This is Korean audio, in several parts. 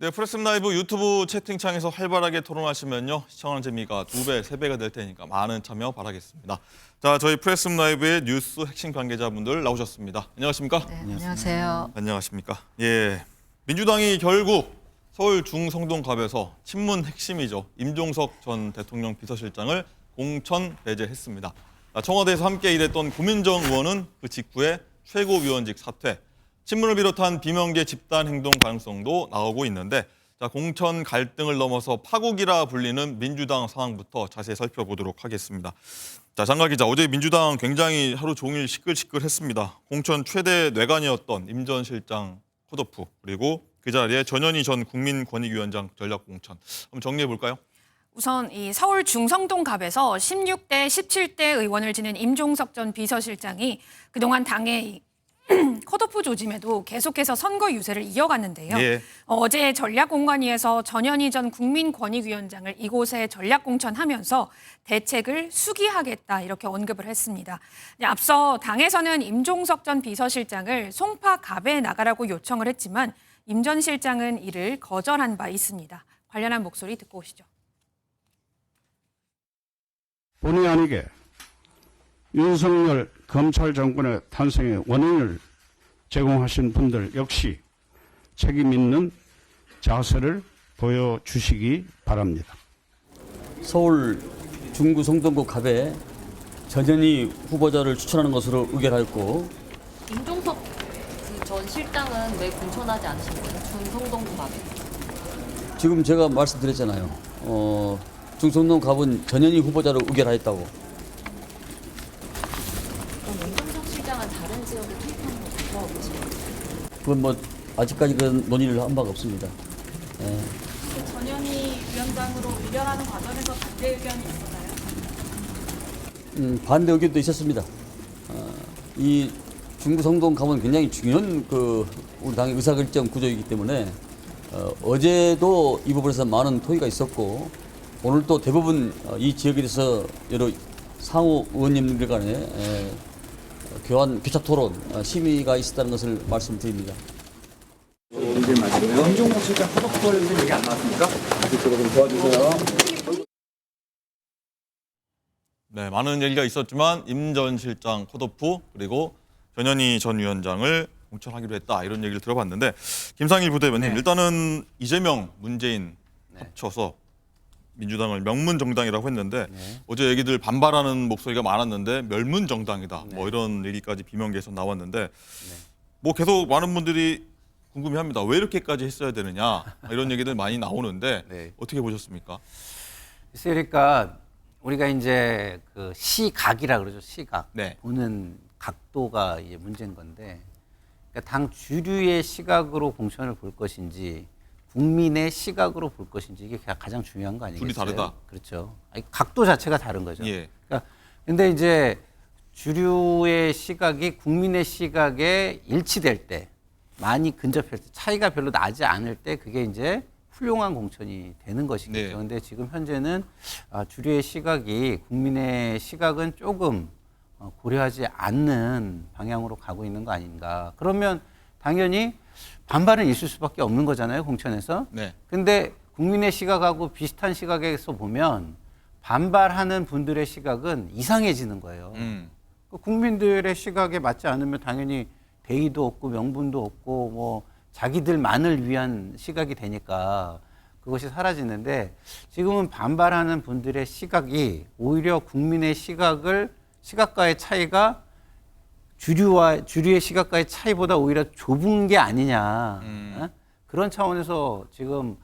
네, 프레스룸 라이브 유튜브 채팅창에서 활발하게 토론하시면요. 시청하는 재미가 2배, 3배가 될 테니까 많은 참여 바라겠습니다. 자, 저희 프레스룸 라이브의 뉴스 핵심 관계자분들 나오셨습니다. 안녕하십니까? 네, 안녕하세요. 안녕하십니까? 예, 민주당이 결국 서울 중성동갑에서 친문 핵심이죠. 임종석 전 대통령 비서실장을 공천 배제했습니다. 청와대에서 함께 일했던 고민정 의원은 그 직후에 최고위원직 사퇴, 친문을 비롯한 비명계 집단 행동 가능성도 나오고 있는데, 자, 공천 갈등을 넘어서 파국이라 불리는 민주당 상황부터 자세히 살펴보도록 하겠습니다. 자, 장가 기자, 어제 민주당 굉장히 하루 종일 시끌시끌했습니다. 공천 최대 뇌관이었던 임 전 실장 컷오프, 그리고 그 자리에 전현희 전 국민권익위원장 전략 공천. 한번 정리해 볼까요? 우선 이 서울 중성동갑에서 16대, 17대 의원을 지낸 임종석 전 비서실장이 그동안 당의 컷오프 조짐에도 계속해서 선거 유세를 이어갔는데요. 예. 어제 전략공관위에서 전현희 전 국민권익위원장을 이곳에 전략공천하면서 대책을 수기하겠다 이렇게 언급을 했습니다. 앞서 당에서는 임종석 전 비서실장을 송파갑에 나가라고 요청을 했지만 임 전 실장은 이를 거절한 바 있습니다. 관련한 목소리 듣고 오시죠. 본의 아니게 윤석열 검찰 정권의 탄생의 원인을 제공하신 분들 역시 책임 있는 자세를 보여주시기 바랍니다. 서울 중구 성동구 갑에 전현희 후보자를 추천하는 것으로 의결하였고, 임종석 전 실장은 왜 공천하지 않으신 거예요? 중성동구 갑에. 지금 제가 말씀드렸잖아요. 중성동 갑은 전현희 후보자로 의결하였다고. 그럼 임종석 실장은 다른 지역에 투입하는 거 검토하고 계신가요? 그건 뭐 아직까지 그런 논의를 한 바가 없습니다. 예. 전현희 위원장으로 의결하는 과정에서 반대 의견이 있었나요? 반대 의견도 있었습니다. 이 중구 성동 갑은 굉장히 중요한 우리 당의 의사결정 구조이기 때문에 어제도 이 부분에서 많은 토의가 있었고, 오늘 또 대부분 이 지역에 대해서 여러 상호 의원님들 간에 교차 토론, 심의가 있었다는 것을 말씀드립니다. 임종석 실장 컷오프 관련된 얘기 안 나왔습니까? 이쪽으로 좀 도와주세요. 네, 많은 얘기가 있었지만 임 전 실장 컷오프, 그리고 전현희 전 위원장을 공천하기로 했다, 이런 얘기를 들어봤는데, 김상일 부대변인, 일단은 이재명, 문재인 합쳐서 민주당을 명문정당이라고 했는데, 어제 얘기들 반발하는 목소리가 많았는데 멸문정당이다, 뭐 이런 얘기까지 비명계에서 나왔는데, 뭐 계속 많은 분들이 궁금해합니다. 왜 이렇게까지 했어야 되느냐, 이런 얘기들 많이 나오는데 어떻게 보셨습니까? 그러니까 우리가 이제 그 시각이라 그러죠. 시각. 네. 보는 각도가 이제 문제인 건데, 그러니까 당 주류의 시각으로 공천을 볼 것인지 국민의 시각으로 볼 것인지, 이게 가장 중요한 거 아니겠어요? 둘이 다르다. 그렇죠. 아니, 각도 자체가 다른 거죠. 예. 그러니까 근데 이제 주류의 시각이 국민의 시각에 일치될 때, 많이 근접할 때, 차이가 별로 나지 않을 때, 그게 이제 훌륭한 공천이 되는 것이겠죠. 그런데 네. 지금 현재는 주류의 시각이 국민의 시각은 조금 고려하지 않는 방향으로 가고 있는 거 아닌가. 그러면 당연히 반발은 있을 수밖에 없는 거잖아요, 공천에서. 네. 근데 국민의 시각하고 비슷한 시각에서 보면 반발하는 분들의 시각은 이상해지는 거예요. 국민들의 시각에 맞지 않으면 당연히 대의도 없고 명분도 없고 뭐 자기들만을 위한 시각이 되니까 그것이 사라지는데, 지금은 반발하는 분들의 시각이 오히려 국민의 시각과의 차이가 주류의 시각과의 차이보다 오히려 좁은 게 아니냐. 그런 차원에서 지금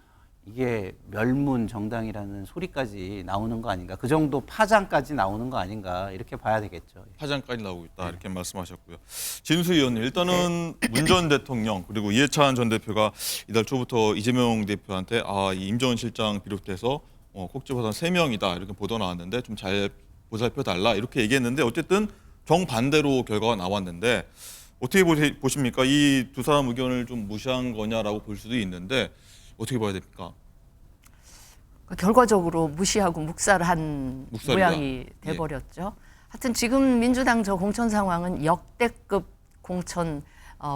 이게 멸문 정당이라는 소리까지 나오는 거 아닌가. 그 정도 파장까지 나오는 거 아닌가. 이렇게 봐야 되겠죠. 파장까지 나오고 있다, 이렇게 말씀하셨고요. 진수 의원님, 일단은 문 전 대통령 그리고 이해찬 전 대표가 이달 초부터 이재명 대표한테 이 임 전 실장 비롯해서 콕 집어서 3명이다, 이렇게 보도 나왔는데 좀 잘 보살펴달라, 이렇게 얘기했는데, 어쨌든 정반대로 결과가 나왔는데 어떻게 보십니까? 이 두 사람 의견을 좀 무시한 거냐라고 볼 수도 있는데 어떻게 봐야 됩니까? 결과적으로 무시하고 묵살한 묵살이다. 모양이 돼버렸죠. 하여튼 지금 민주당 저 공천 상황은 역대급 공천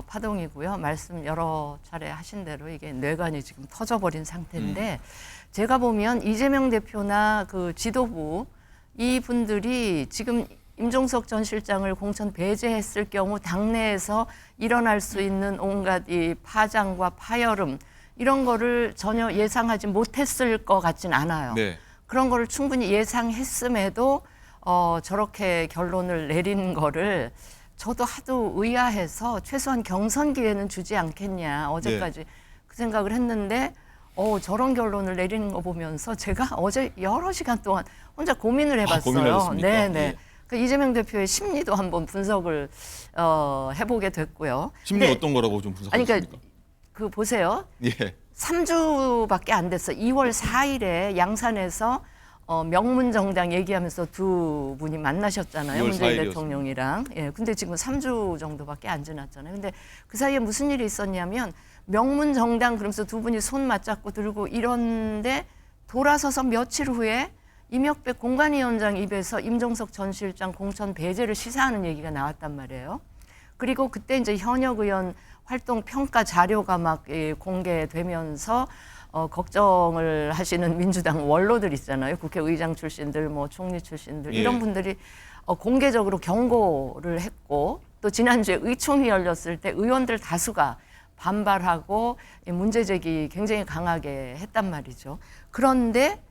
파동이고요. 말씀 여러 차례 하신 대로 이게 뇌관이 지금 터져버린 상태인데 제가 보면 이재명 대표나 그 지도부 이분들이 지금 임종석 전 실장을 공천 배제했을 경우 당내에서 일어날 수 있는 온갖 이 파장과 파열음 이런 거를 전혀 예상하지 못했을 것 같진 않아요. 네. 그런 거를 충분히 예상했음에도 저렇게 결론을 내린 거를 저도 하도 의아해서 최소한 경선 기회는 주지 않겠냐 어제까지 그 생각을 했는데 저런 결론을 내리는 거 보면서 제가 어제 여러 시간 동안 혼자 고민을 해봤어요. 고민을 하셨습니까? 네네. 예. 그 이재명 대표의 심리도 한번 분석을 해보게 됐고요. 심리 근데 어떤 거라고 좀 분석하셨습니까? 그러니까 그 보세요. 예. 3주밖에 안 됐어. 2월 4일에 양산에서 명문정당 얘기하면서 두 분이 만나셨잖아요. 2월 문재인 4일이었습니다. 대통령이랑. 예, 근데 지금 3주 정도밖에 안 지났잖아요. 근데 그 사이에 무슨 일이 있었냐면 명문정당 그러면서 두 분이 손 맞잡고 들고 이런데 돌아서서 며칠 후에 이명백 공관위원장 입에서 임종석 전 실장 공천 배제를 시사하는 얘기가 나왔단 말이에요. 그리고 그때 이제 현역 의원 활동 평가 자료가 막 공개되면서 걱정을 하시는 민주당 원로들 있잖아요. 국회의장 출신들, 뭐 총리 출신들 예. 이런 분들이 공개적으로 경고를 했고 또 지난주에 의총이 열렸을 때 의원들 다수가 반발하고 문제 제기 굉장히 강하게 했단 말이죠. 그런데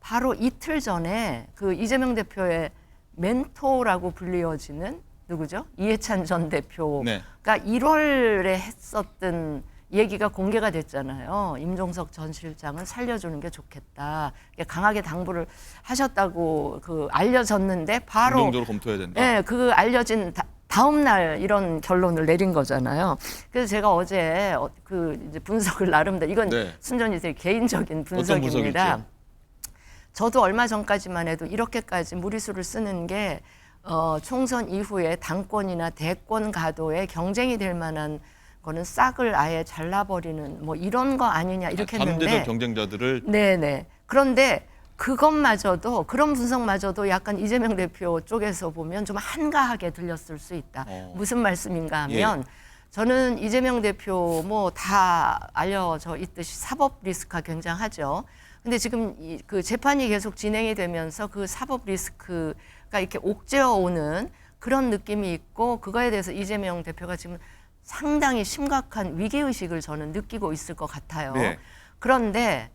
바로 이틀 전에 그 이재명 대표의 멘토라고 불리워지는 누구죠? 이해찬 전 대표가 네. 1월에 했었던 얘기가 공개가 됐잖아요. 임종석 전 실장은 살려주는 게 좋겠다. 강하게 당부를 하셨다고 그 알려졌는데 바로 긍정적으로 검토해야 된다. 네, 그 알려진 다음 날 이런 결론을 내린 거잖아요. 그래서 제가 어제 그 이제 분석을 나름대로 이건 네. 순전히 제 개인적인 어떤 분석입니다. 분석이죠? 저도 얼마 전까지만 해도 이렇게까지 무리수를 쓰는 게 총선 이후에 당권이나 대권 가도에 경쟁이 될 만한 거는 싹을 아예 잘라버리는 뭐 이런 거 아니냐 이렇게 했는데 3대적 경쟁자들을 네네. 그런데 그것마저도 그런 분석마저도 약간 이재명 대표 쪽에서 보면 좀 한가하게 들렸을 수 있다. 무슨 말씀인가 하면 저는 이재명 대표 뭐 다 알려져 있듯이 사법 리스크가 굉장하죠. 근데 지금 그 재판이 계속 진행이 되면서 그 사법 리스크가 이렇게 옥죄어 오는 그런 느낌이 있고 그거에 대해서 이재명 대표가 지금 상당히 심각한 위기의식을 저는 느끼고 있을 것 같아요. 네. 그런데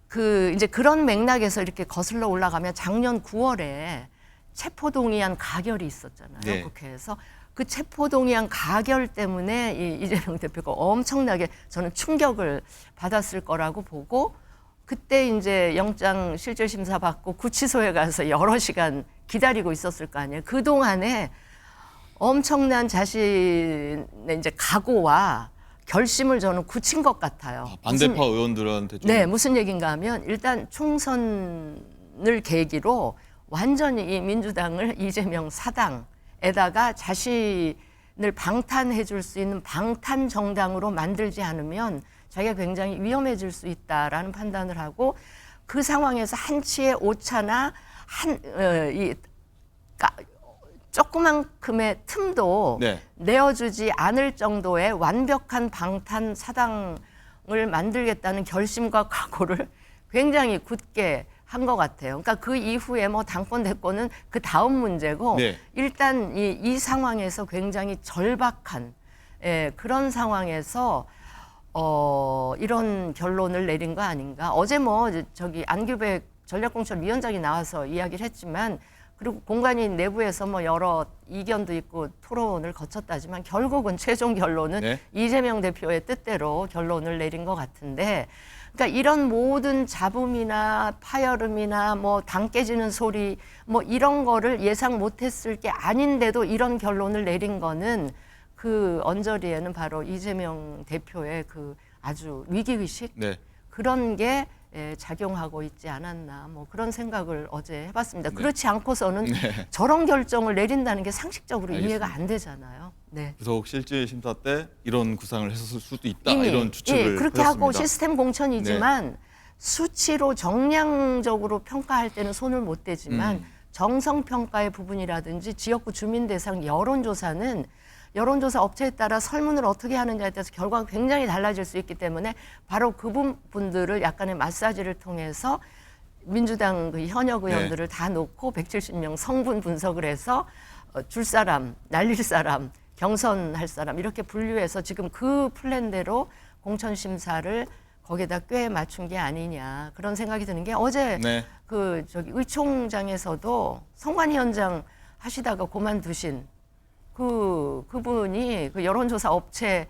그 이제 그런 맥락에서 이렇게 거슬러 올라가면 작년 9월에 체포동의안 가결이 있었잖아요. 네. 국회에서. 그 체포동의안 가결 때문에 이재명 대표가 엄청나게 저는 충격을 받았을 거라고 보고 그때 이제 영장 실질 심사 받고 구치소에 가서 여러 시간 기다리고 있었을 거 아니에요. 그 동안에 엄청난 자신의 이제 각오와 결심을 저는 굳힌 것 같아요. 반대파 의원들한테 좀 네, 무슨 얘기인가 하면 일단 총선을 계기로 완전히 이 민주당을 이재명 사당에다가 자신을 방탄해 줄 수 있는 방탄 정당으로 만들지 않으면 자기가 굉장히 위험해질 수 있다라는 판단을 하고 그 상황에서 한치의 오차나 조그만큼의 틈도 네. 내어주지 않을 정도의 완벽한 방탄 사당을 만들겠다는 결심과 각오를 굉장히 굳게 한 것 같아요. 그러니까 그 이후에 뭐 당권 대권은 그 다음 문제고 네. 일단 이 상황에서 굉장히 절박한 그런 상황에서 이런 결론을 내린 거 아닌가. 어제 뭐 저기 안규백 전략공천위원장이 나와서 이야기를 했지만 그리고 공관위 내부에서 뭐 여러 이견도 있고 토론을 거쳤다지만 결국은 최종 결론은 네. 이재명 대표의 뜻대로 결론을 내린 것 같은데 그러니까 이런 모든 잡음이나 파열음이나 뭐 당 깨지는 소리 뭐 이런 거를 예상 못했을 게 아닌데도 이런 결론을 내린 거는 그 언저리에는 바로 이재명 대표의 그 아주 위기의식 네. 그런 게 작용하고 있지 않았나 뭐 그런 생각을 어제 해봤습니다. 네. 그렇지 않고서는 네. 저런 결정을 내린다는 게 상식적으로 알겠습니다. 이해가 안 되잖아요. 네. 구속 실질 심사 때 이런 구상을 했을 수도 있다 이미 이런 추측을 그렇게 하셨습니다. 하고 시스템 공천이지만 수치로 정량적으로 평가할 때는 손을 못 대지만 정성 평가의 부분이라든지 지역구 주민 대상 여론조사는 여론조사 업체에 따라 설문을 어떻게 하느냐에 따라서 결과가 굉장히 달라질 수 있기 때문에 바로 그 분들을 약간의 마사지를 통해서 민주당 그 현역 의원들을 다 놓고 170명 성분 분석을 해서 줄 사람, 날릴 사람, 경선할 사람 이렇게 분류해서 지금 그 플랜대로 공천심사를 거기에다 꽤 맞춘 게 아니냐 그런 생각이 드는 게 어제 네. 그 저기 의총장에서도 선관위원장 하시다가 그만두신 그분이 그 여론조사 업체에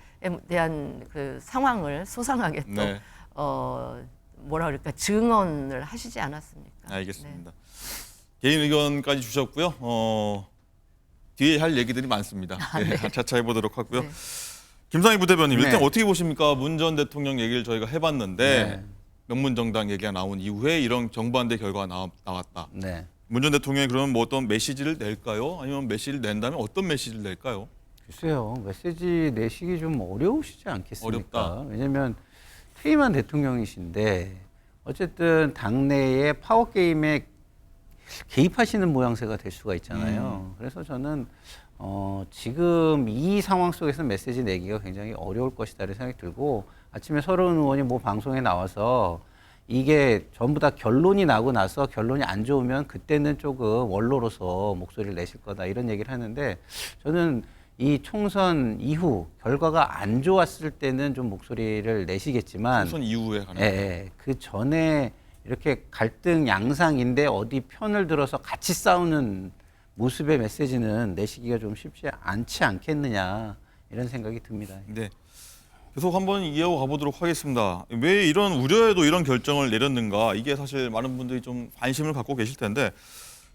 대한 그 상황을 소상하게 또 네. 뭐라 그럴까 증언을 하시지 않았습니까? 알겠습니다. 개인 의견까지 주셨고요. 뒤에 할 얘기들이 많습니다. 네, 차차 해보도록 하고요. 네. 김상희 부대변인, 일단 네. 어떻게 보십니까? 문 전 대통령 얘기를 저희가 해봤는데 네. 명문정당 얘기가 나온 이후에 이런 정반대 결과가 나왔다. 네. 문 전 대통령이 그러면 뭐 어떤 메시지를 낼까요? 아니면 메시지를 낸다면 어떤 메시지를 낼까요? 글쎄요. 메시지 내시기 좀 어려우시지 않겠습니까? 어렵다. 왜냐하면 퇴임한 대통령이신데 어쨌든 당내의 파워게임에 개입하시는 모양새가 될 수가 있잖아요. 그래서 저는 지금 이 상황 속에서 메시지 내기가 굉장히 어려울 것이다라는 생각이 들고 아침에 서른 의원이 뭐 방송에 나와서 이게 전부 다 결론이 나고 나서 결론이 안 좋으면 그때는 조금 원로로서 목소리를 내실 거다 이런 얘기를 하는데 저는 이 총선 이후 결과가 안 좋았을 때는 좀 목소리를 내시겠지만 총선 이후에 가는 예, 그 전에 이렇게 갈등 양상인데 어디 편을 들어서 같이 싸우는 모습의 메시지는 내시기가 좀 쉽지 않지 않겠느냐 이런 생각이 듭니다. 네. 계속 한번 이어가 보도록 하겠습니다. 왜 이런 우려에도 이런 결정을 내렸는가? 이게 사실 많은 분들이 좀 관심을 갖고 계실 텐데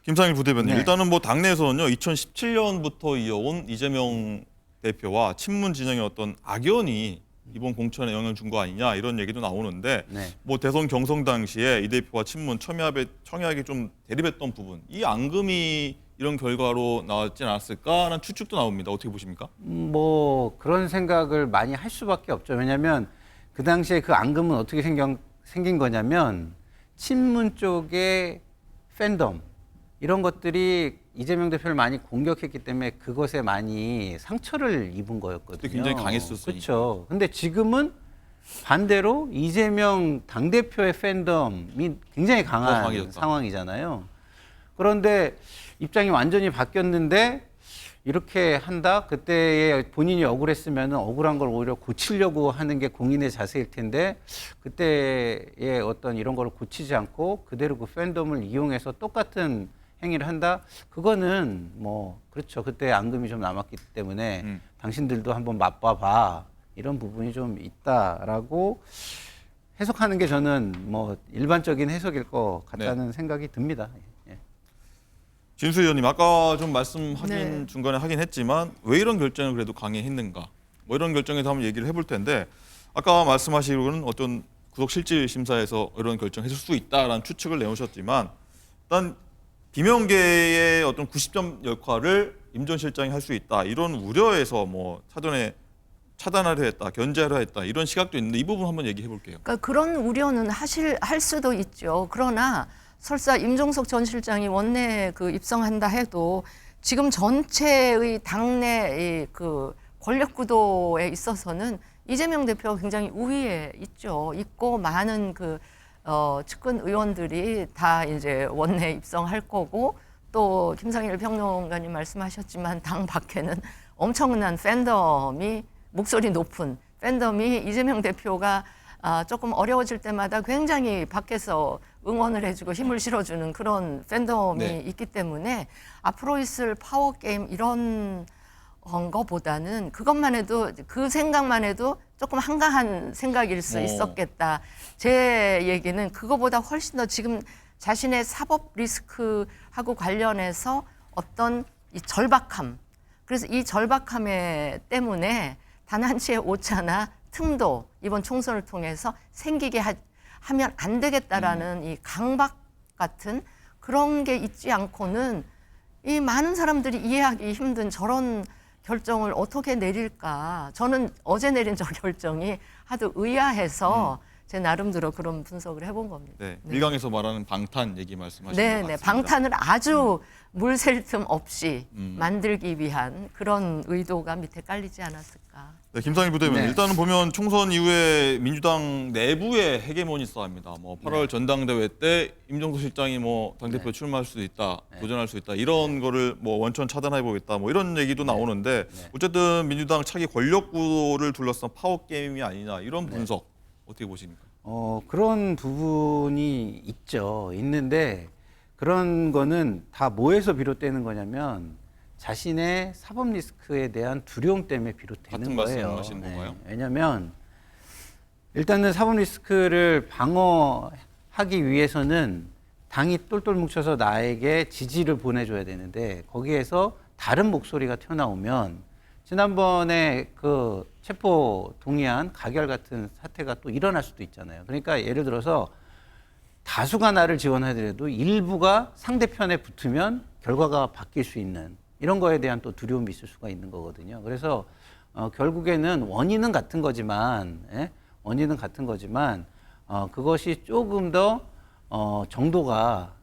김상일 부대변인, 네. 일단은 뭐 당내에서는요 2017년부터 이어온 이재명 대표와 친문 진영의 어떤 악연이 이번 공천에 영향을 준 거 아니냐 이런 얘기도 나오는데 네. 뭐 대선 경선 당시에 이 대표와 친문 청약이 좀 대립했던 부분, 이 앙금이 이런 결과로 나왔지 않았을까라는 추측도 나옵니다. 어떻게 보십니까? 뭐 그런 생각을 많이 할 수밖에 없죠. 왜냐하면 그 당시에 그 앙금은 어떻게 생긴 거냐면 친문 쪽의 팬덤 이런 것들이 이재명 대표를 많이 공격했기 때문에 그것에 많이 상처를 입은 거였거든요. 그때 굉장히 강했었으니까. 그렇죠. 근데 지금은 반대로 이재명 당대표의 팬덤이 굉장히 더 강한 강해졌다. 상황이잖아요. 그런데 입장이 완전히 바뀌었는데 이렇게 한다? 그때에 본인이 억울했으면 억울한 걸 오히려 고치려고 하는 게 공인의 자세일 텐데 그때의 어떤 이런 걸 고치지 않고 그대로 그 팬덤을 이용해서 똑같은 행위를 한다? 그거는 뭐 그렇죠. 그때 앙금이 좀 남았기 때문에 당신들도 한번 맛봐봐. 이런 부분이 좀 있다라고 해석하는 게 저는 뭐 일반적인 해석일 것 같다는 생각이 듭니다. 예. 진수 의원님, 아까 좀 말씀하긴 네. 중간에 하긴 했지만 왜 이런 결정을 그래도 강행했는가? 뭐 이런 결정에서 한번 얘기를 해볼 텐데 아까 말씀하시기로는 어떤 구속실질 심사에서 이런 결정했을 수 있다라는 추측을 내오셨지만 일단 비명계의 어떤 90점 역할을 임 전 실장이 할 수 있다 이런 우려에서 뭐 차단하려 했다, 견제하려 했다 이런 시각도 있는데 이 부분 한번 얘기해 볼게요. 그러니까 그런 우려는 할 수도 있죠. 그러나 설사 임종석 전 실장이 원내에 그 입성한다 해도 지금 전체의 당내 그 권력 구도에 있어서는 이재명 대표가 굉장히 우위에 있고 많은 그 측근 의원들이 다 이제 원내에 입성할 거고 또 김상일 평론가님 말씀하셨지만 당 밖에는 엄청난 팬덤이 목소리 높은 팬덤이 이재명 대표가 조금 어려워질 때마다 굉장히 밖에서 응원을 해주고 힘을 실어주는 그런 팬덤이 네. 있기 때문에 앞으로 있을 파워게임 이런 거보다는 그것만 해도 그 생각만 해도 조금 한가한 생각일 수 있었겠다. 제 얘기는 그거보다 훨씬 더 지금 자신의 사법 리스크하고 관련해서 어떤 이 절박함 그래서 이 절박함에 때문에 단 한치의 오차나 틈도 이번 총선을 통해서 생기게 하면 안 되겠다라는 이 강박 같은 그런 게 있지 않고는 이 많은 사람들이 이해하기 힘든 저런 결정을 어떻게 내릴까. 저는 어제 내린 저 결정이 하도 의아해서 제 나름대로 그런 분석을 해본 겁니다. 네, 일강에서 말하는 방탄 얘기 말씀하시는 것 네, 같습니다. 네. 방탄을 아주 물 셀 틈 없이 만들기 위한 그런 의도가 밑에 깔리지 않았을까. 네, 김상일 부대변인. 네. 일단은 보면 총선 이후에 민주당 내부의 헤게모니 싸움입니다. 뭐 8월 전당대회 때 임종석 실장이 뭐 당대표 출마할 수도 있다, 도전할 수 있다 이런 거를 뭐 원천 차단해 보겠다, 뭐 이런 얘기도 나오는데 어쨌든 민주당 차기 권력 구도를 둘러싼 파워 게임이 아니냐 이런 분석 어떻게 보십니까? 그런 부분이 있죠. 있는데 그런 거는 다 뭐에서 비롯되는 거냐면 자신의 사법 리스크에 대한 두려움 때문에 비롯되는 같은 거예요. 말씀하시는 건가요? 왜냐하면 일단은 사법 리스크를 방어하기 위해서는 당이 똘똘 뭉쳐서 나에게 지지를 보내줘야 되는데 거기에서 다른 목소리가 튀어나오면 지난번에 그 체포 동의안 가결 같은 사태가 또 일어날 수도 있잖아요. 그러니까 예를 들어서 다수가 나를 지원하더라도 일부가 상대편에 붙으면 결과가 바뀔 수 있는 이런 거에 대한 또 두려움이 있을 수가 있는 거거든요. 그래서 결국에는 원인은 같은 거지만, 원인은 같은 거지만 그것이 조금 더 정도가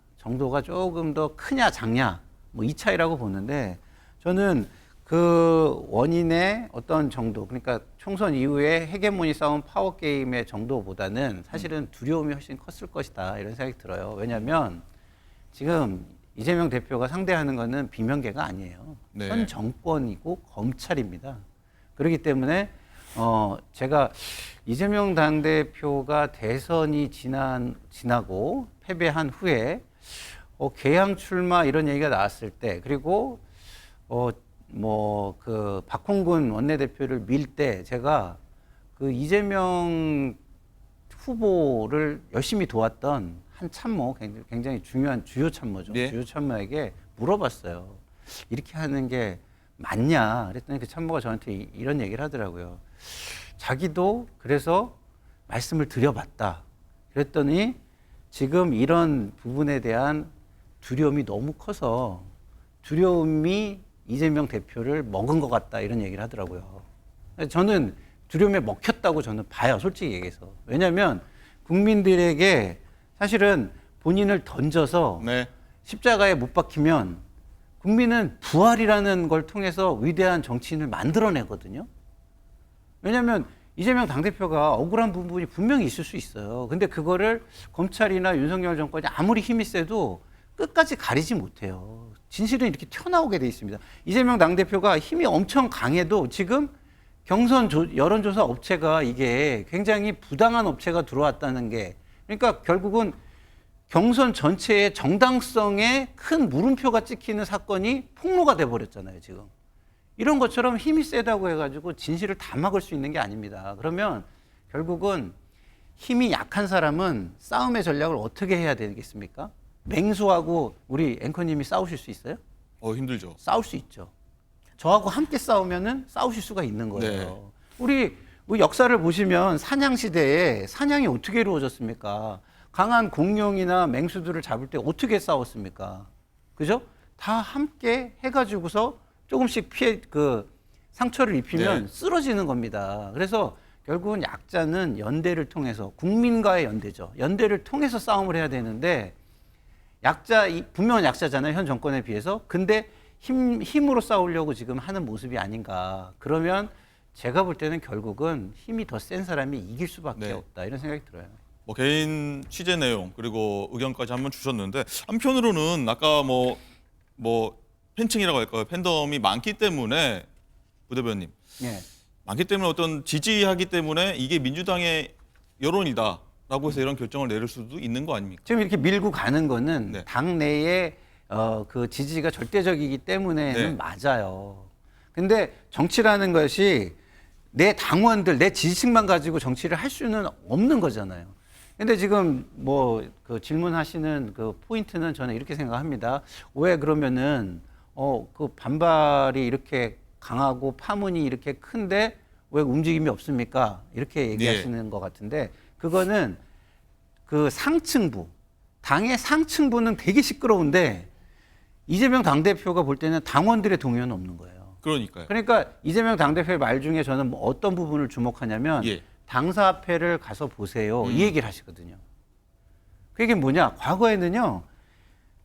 조금 더 크냐 작냐 뭐 이 차이라고 보는데 저는 그 원인의 어떤 정도, 그러니까 총선 이후에 헤게모니 싸움 파워 게임의 정도보다는 사실은 두려움이 훨씬 컸을 것이다 이런 생각이 들어요. 왜냐하면 지금 이재명 대표가 상대하는 거는 비명계가 아니에요. 네. 현 정권이고 검찰입니다. 그렇기 때문에 제가 이재명 당대표가 대선이 지나고 패배한 후에 개항 출마 이런 얘기가 나왔을 때 그리고 그 박홍근 원내대표를 밀 때 제가 그 이재명 후보를 열심히 도왔던 한 참모, 굉장히 중요한 주요 참모죠. 네. 주요 참모에게 물어봤어요. 이렇게 하는 게 맞냐? 그랬더니 그 참모가 저한테 이런 얘기를 하더라고요. 자기도 그래서 말씀을 드려봤다. 그랬더니 지금 이런 부분에 대한 두려움이 너무 커서 두려움이 이재명 대표를 먹은 것 같다 이런 얘기를 하더라고요. 저는 두려움에 먹혔다고 저는 봐요, 솔직히 얘기해서. 왜냐하면 국민들에게 사실은 본인을 던져서 네. 십자가에 못 박히면 국민은 부활이라는 걸 통해서 위대한 정치인을 만들어내거든요. 왜냐하면 이재명 당대표가 억울한 부분이 분명히 있을 수 있어요. 근데 그거를 검찰이나 윤석열 정권이 아무리 힘이 세도 끝까지 가리지 못해요. 진실은 이렇게 튀어나오게 돼 있습니다. 이재명 당대표가 힘이 엄청 강해도 지금 경선 여론조사 업체가 이게 굉장히 부당한 업체가 들어왔다는 게 그러니까 결국은 경선 전체의 정당성에 큰 물음표가 찍히는 사건이 폭로가 돼버렸잖아요, 지금. 이런 것처럼 힘이 세다고 해가지고 진실을 다 막을 수 있는 게 아닙니다. 그러면 결국은 힘이 약한 사람은 싸움의 전략을 어떻게 해야 되겠습니까? 맹수하고 우리 앵커님이 싸우실 수 있어요? 힘들죠. 싸울 수 있죠. 저하고 함께 싸우면은 싸우실 수가 있는 거예요. 네. 우리 역사를 보시면 사냥 시대에 사냥이 어떻게 이루어졌습니까? 강한 공룡이나 맹수들을 잡을 때 어떻게 싸웠습니까? 그죠? 다 함께 해가지고서 조금씩 상처를 입히면 네. 쓰러지는 겁니다. 그래서 결국은 약자는 연대를 통해서 국민과의 연대죠. 연대를 통해서 싸움을 해야 되는데 분명한 약자잖아요, 현 정권에 비해서. 근데 힘으로 싸우려고 지금 하는 모습이 아닌가. 그러면 제가 볼 때는 결국은 힘이 더 센 사람이 이길 수밖에 네. 없다 이런 생각이 들어요. 뭐 개인 취재 내용 그리고 의견까지 한번 주셨는데 한편으로는 아까 뭐 팬층이라고 할까요? 팬덤이 많기 때문에 부대변님 예. 많기 때문에 어떤 지지하기 때문에 이게 민주당의 여론이다라고 해서 이런 결정을 내릴 수도 있는 거 아닙니까? 지금 이렇게 밀고 가는 거는 네. 당내에 그 지지가 절대적이기 때문에는 네. 맞아요. 근데 정치라는 것이 내 당원들, 내 지지층만 가지고 정치를 할 수는 없는 거잖아요. 근데 지금 그 질문하시는 그 포인트는 저는 이렇게 생각합니다. 왜 그러면은 그 반발이 이렇게 강하고 파문이 이렇게 큰데 왜 움직임이 없습니까? 이렇게 얘기하시는 것 같은데 그거는 그 상층부, 당의 상층부는 되게 시끄러운데 이재명 당대표가 볼 때는 당원들의 동요는 없는 거예요. 그러니까요. 그러니까 이재명 당대표의 말 중에 저는 어떤 부분을 주목하냐면 예. 당사협회를 가서 보세요. 이 얘기를 하시거든요. 그게 뭐냐? 과거에는요.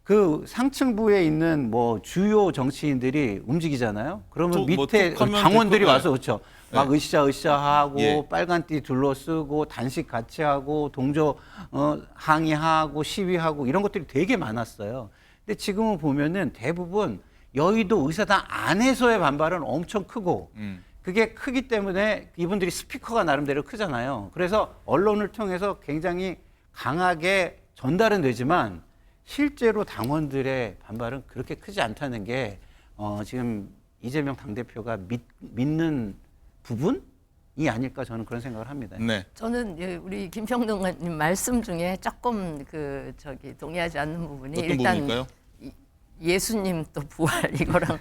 그 상층부에 있는 뭐 주요 정치인들이 움직이잖아요. 그러면 밑에 당원들이 와서 그렇죠. 막 으쌰으쌰 하고 빨간띠 둘러쓰고 단식 같이 하고 동조 항의하고 시위하고 이런 것들이 되게 많았어요. 근데 지금은 보면은 대부분 여의도 의사당 안에서의 반발은 엄청 크고 그게 크기 때문에 이분들이 스피커가 나름대로 크잖아요. 그래서 언론을 통해서 굉장히 강하게 전달은 되지만 실제로 당원들의 반발은 그렇게 크지 않다는 게 지금 이재명 당대표가 믿는 부분이 아닐까 저는 그런 생각을 합니다. 네. 저는 우리 김평동 의원님 말씀 중에 조금 동의하지 않는 부분이 어떤 일단 부분일까요? 예수님 또 부활 이거랑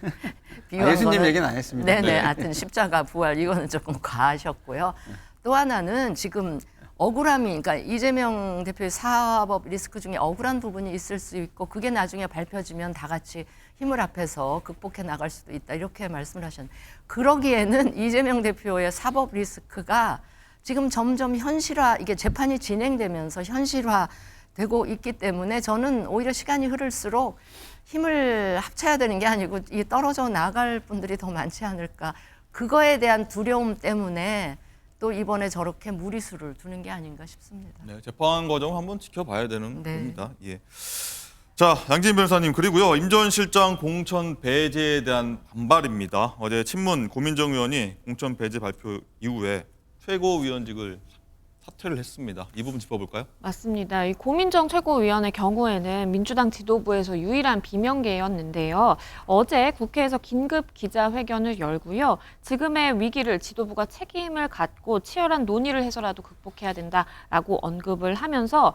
비유한 예수님 거는 얘기는 안 했습니다. 네네, 하여튼 십자가 부활 이거는 조금 과하셨고요. 또 하나는 지금 억울함이, 그러니까 이재명 대표의 사법 리스크 중에 억울한 부분이 있을 수 있고 그게 나중에 밝혀지면 다 같이 힘을 합해서 극복해 나갈 수도 있다 이렇게 말씀을 하셨는데 그러기에는 이재명 대표의 사법 리스크가 지금 점점 현실화, 이게 재판이 진행되면서 현실화되고 있기 때문에 저는 오히려 시간이 흐를수록 힘을 합쳐야 되는 게 아니고 이 떨어져 나갈 분들이 더 많지 않을까. 그거에 대한 두려움 때문에 또 이번에 저렇게 무리수를 두는 게 아닌가 싶습니다. 네, 재판 과정 한번 지켜봐야 되는 네. 겁니다. 예. 자, 양진 변호사님, 그리고요 임 전 실장 공천 배제에 대한 반발입니다. 어제 친문 고민정 의원이 공천 배제 발표 이후에 최고위원직을 사퇴를 했습니다. 이 부분 짚어볼까요? 맞습니다. 이 고민정 최고위원의 경우에는 민주당 지도부에서 유일한 비명계였는데요. 어제 국회에서 긴급 기자회견을 열고요. 지금의 위기를 지도부가 책임을 갖고 치열한 논의를 해서라도 극복해야 된다라고 언급을 하면서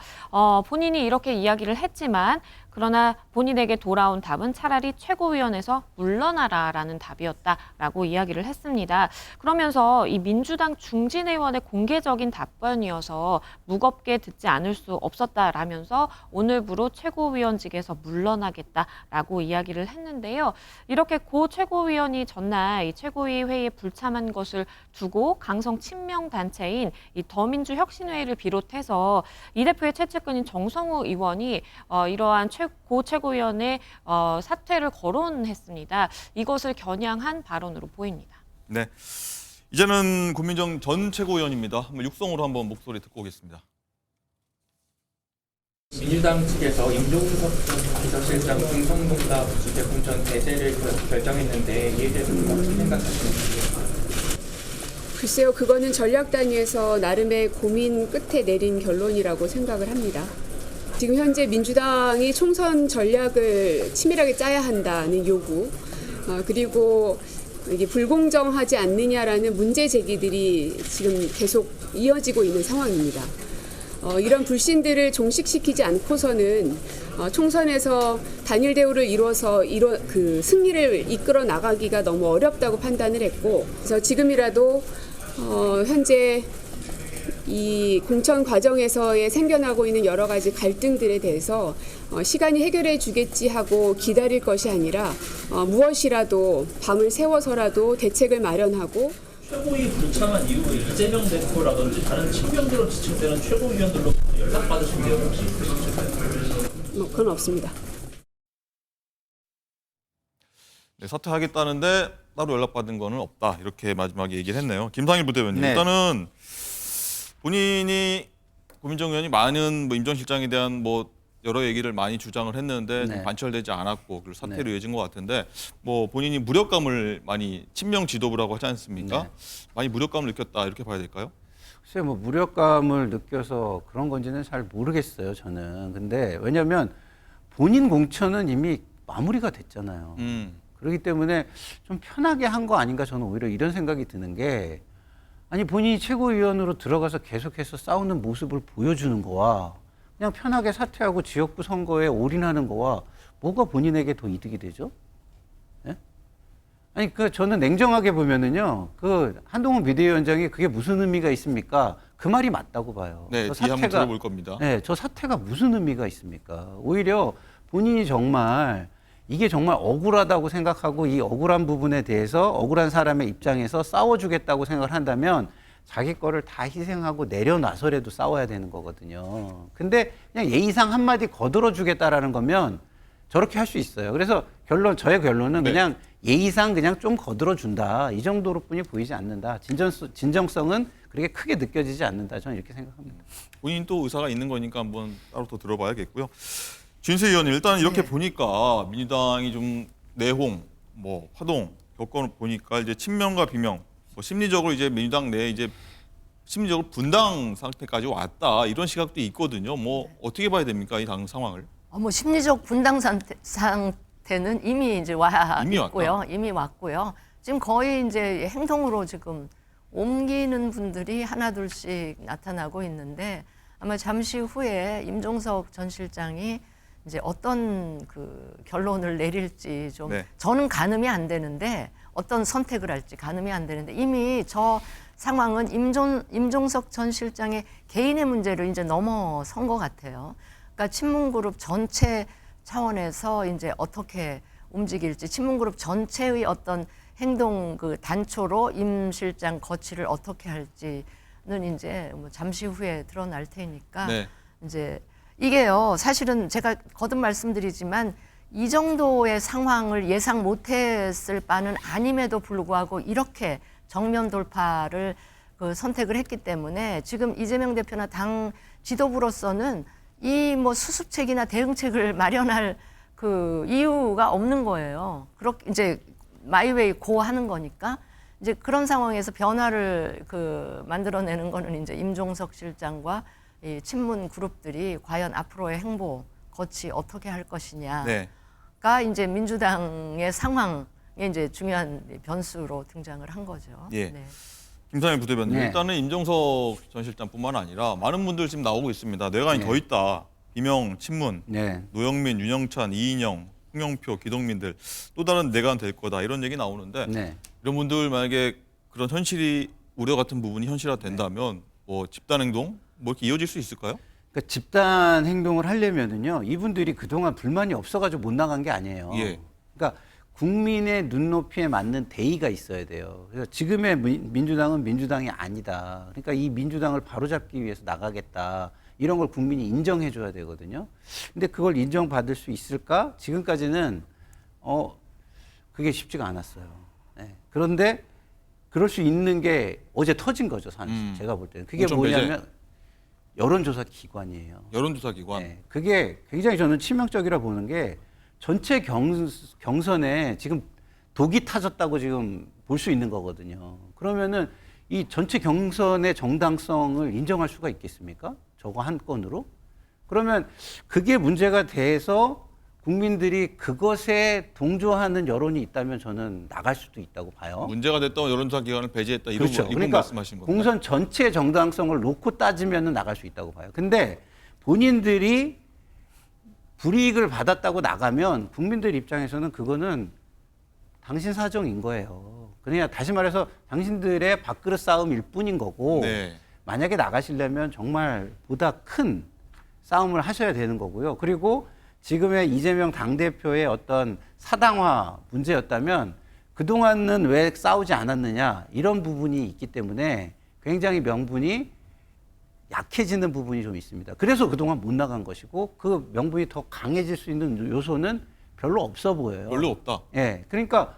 본인이 이렇게 이야기를 했지만 그러나 본인에게 돌아온 답은 차라리 최고위원회에서 물러나라라는 답이었다라고 이야기를 했습니다. 그러면서 이 민주당 중진 의원의 공개적인 답변이어서 무겁게 듣지 않을 수 없었다라면서 오늘부로 최고위원직에서 물러나겠다라고 이야기를 했는데요. 이렇게 고 최고위원이 전날 이 최고위 회의에 불참한 것을 두고 강성 친명 단체인 이 더민주혁신회의를 비롯해서 이 대표의 최측근인 정성우 의원이 이러한 고 최고위원의 사퇴를 거론했습니다. 이것을 겨냥한 발언으로 보입니다. 네, 이제는 고민정 전 최고위원입니다. 한번 육성으로 한번 목소리 듣고 오겠습니다. 민주당 측에서 임종석 전 비서실장 중성동갑 주재 공천 배제를 결정했는데 이에 대해서 어떻게 생각하시는지? 글쎄요, 그거는 전략 단위에서 나름의 고민 끝에 내린 결론이라고 생각을 합니다. 지금 현재 민주당이 총선 전략을 치밀하게 짜야 한다는 요구, 그리고 이게 불공정하지 않느냐라는 문제 제기들이 지금 계속 이어지고 있는 상황입니다. 이런 불신들을 종식시키지 않고서는 총선에서 단일 대우를 이뤄서 승리를 이끌어 나가기가 너무 어렵다고 판단을 했고, 그래서 지금이라도 현재 이 공천 과정에서의 생겨나고 있는 여러 가지 갈등들에 대해서 시간이 해결해 주겠지 하고 기다릴 것이 아니라 무엇이라도 밤을 새워서라도 대책을 마련하고. 최고위 불참한 이후에 이재명 대표라든지 다른 친명들로 지칭되는 최고위원들로 연락받으신 게 혹시 있으실까요? 그건 없습니다. 네, 사퇴하겠다는데 따로 연락받은 거는 없다. 이렇게 마지막에 얘기를 했네요. 김상일 부대변인. 네. 일단은 본인이 고민정 의원이 많은 임 전 실장에 대한 여러 얘기를 많이 주장을 했는데 좀 관철되지 않았고 그리고 사퇴로 이어진 것 같은데 본인이 무력감을 많이 친명 지도부라고 하지 않습니까? 많이 무력감을 느꼈다 이렇게 봐야 될까요? 글쎄요, 무력감을 느껴서 그런 건지는 잘 모르겠어요, 저는. 근데 왜냐하면 본인 공천은 이미 마무리가 됐잖아요. 그렇기 때문에 좀 편하게 한 거 아닌가 저는 오히려 이런 생각이 드는 게 아니 본인이 최고위원으로 들어가서 계속해서 싸우는 모습을 보여주는 거와 그냥 편하게 사퇴하고 지역구 선거에 올인하는 거와 뭐가 본인에게 더 이득이 되죠? 예? 아니 저는 냉정하게 보면은요, 한동훈 비대위원장이 그게 무슨 의미가 있습니까? 그 말이 맞다고 봐요. 네, 뒤에 한번 들어볼 겁니다. 네, 저 사퇴가 무슨 의미가 있습니까? 오히려 본인이 정말 이게 정말 억울하다고 생각하고 이 억울한 부분에 대해서 억울한 사람의 입장에서 싸워주겠다고 생각을 한다면 자기 거를 다 희생하고 내려놔서라도 싸워야 되는 거거든요. 근데 그냥 예의상 한마디 거들어 주겠다라는 거면 저렇게 할 수 있어요. 그래서 저의 결론은 네. 그냥 예의상 그냥 좀 거들어 준다. 이 정도로 뿐이 보이지 않는다. 진정성은 그렇게 크게 느껴지지 않는다. 저는 이렇게 생각합니다. 본인 또 의사가 있는 거니까 한번 따로 또 들어봐야겠고요. 진세 의원님, 일단 이렇게 보니까 민주당이 좀 내홍, 뭐 화동 겪어 보니까 이제 친명과 비명, 뭐 심리적으로 이제 민주당 내에 이제 심리적으로 분당 상태까지 왔다 이런 시각도 있거든요. 뭐 어떻게 봐야 됩니까, 이 당 상황을? 뭐 심리적 분당 상태는 이미 이제 이미 있고요. 이미 왔고요. 지금 거의 이제 행동으로 지금 옮기는 분들이 하나둘씩 나타나고 있는데 아마 잠시 후에 임종석 전 실장이 이제 어떤 그 결론을 내릴지 좀 네. 저는 가늠이 안 되는데 어떤 선택을 할지 가늠이 안 되는데 이미 저 상황은 임종석 전 실장의 개인의 문제를 이제 넘어선 것 같아요. 그러니까 친문그룹 전체 차원에서 이제 어떻게 움직일지 친문그룹 전체의 어떤 행동 그 단초로 임 실장 거취를 어떻게 할지는 이제 뭐 잠시 후에 드러날 테니까 네. 이제 이게요 사실은 제가 거듭 말씀드리지만 이 정도의 상황을 예상 못했을 바는 아님에도 불구하고 이렇게 정면 돌파를 그 선택을 했기 때문에 지금 이재명 대표나 당 지도부로서는 이 뭐 수습책이나 대응책을 마련할 그 이유가 없는 거예요. 그렇게 이제 마이웨이 고 하는 거니까 이제 그런 상황에서 변화를 그 만들어내는 거는 이제 임종석 실장과 이 친문 그룹들이 과연 앞으로의 행보 거치 어떻게 할 것이냐가 네. 이제 민주당의 상황에 이제 중요한 변수로 등장을 한 거죠. 예. 네. 김상일 부대변인, 네. 일단은 임종석 전 실장뿐만 아니라 많은 분들 지금 나오고 있습니다. 뇌관이 더 있다. 비명, 친문, 네. 노영민, 윤영찬, 이인영, 홍영표, 기동민들 또 다른 내관 될 거다 이런 얘기 나오는데 네. 이런 분들 만약에 그런 현실이 우려 같은 부분이 현실화된다면 뭐 집단 행동 뭐 이렇게 이어질 수 있을까요? 그러니까 집단 행동을 하려면은요, 이분들이 그동안 불만이 없어가지고 못 나간 게 아니에요. 예. 그러니까 국민의 눈높이에 맞는 대의가 있어야 돼요. 그래서 지금의 민주당은 민주당이 아니다. 그러니까 이 민주당을 바로잡기 위해서 나가겠다. 이런 걸 국민이 인정해 줘야 되거든요. 근데 그걸 인정받을 수 있을까? 지금까지는 그게 쉽지가 않았어요. 네. 그런데 그럴 수 있는 게 어제 터진 거죠, 사실. 제가 볼 때는. 그게 공천 뭐냐면 배제. 여론조사 기관이에요. 여론조사 기관. 네. 그게 굉장히 저는 치명적이라 보는 게 전체 경선에 지금 독이 타졌다고 지금 볼 수 있는 거거든요. 그러면은 이 전체 경선의 정당성을 인정할 수가 있겠습니까? 저거 한 건으로? 그러면 그게 문제가 돼서 국민들이 그것에 동조하는 여론이 있다면 저는 나갈 수도 있다고 봐요. 문제가 됐던 여론조사 기관을 배제했다 이런 그렇죠. 이분 그러니까 말씀하신 겁니다. 공선 전체의 정당성을 놓고 따지면 나갈 수 있다고 봐요. 근데 본인들이 불이익을 받았다고 나가면 국민들 입장에서는 그거는 당신 사정인 거예요. 그러니까 다시 말해서 당신들의 밥그릇 싸움일 뿐인 거고 네. 만약에 나가시려면 정말 보다 큰 싸움을 하셔야 되는 거고요. 그리고 지금의 이재명 당대표의 어떤 사당화 문제였다면 그동안은 왜 싸우지 않았느냐 이런 부분이 있기 때문에 굉장히 명분이 약해지는 부분이 좀 있습니다. 그래서 그동안 못 나간 것이고 그 명분이 더 강해질 수 있는 요소는 별로 없어 보여요. 별로 없다. 예. 그러니까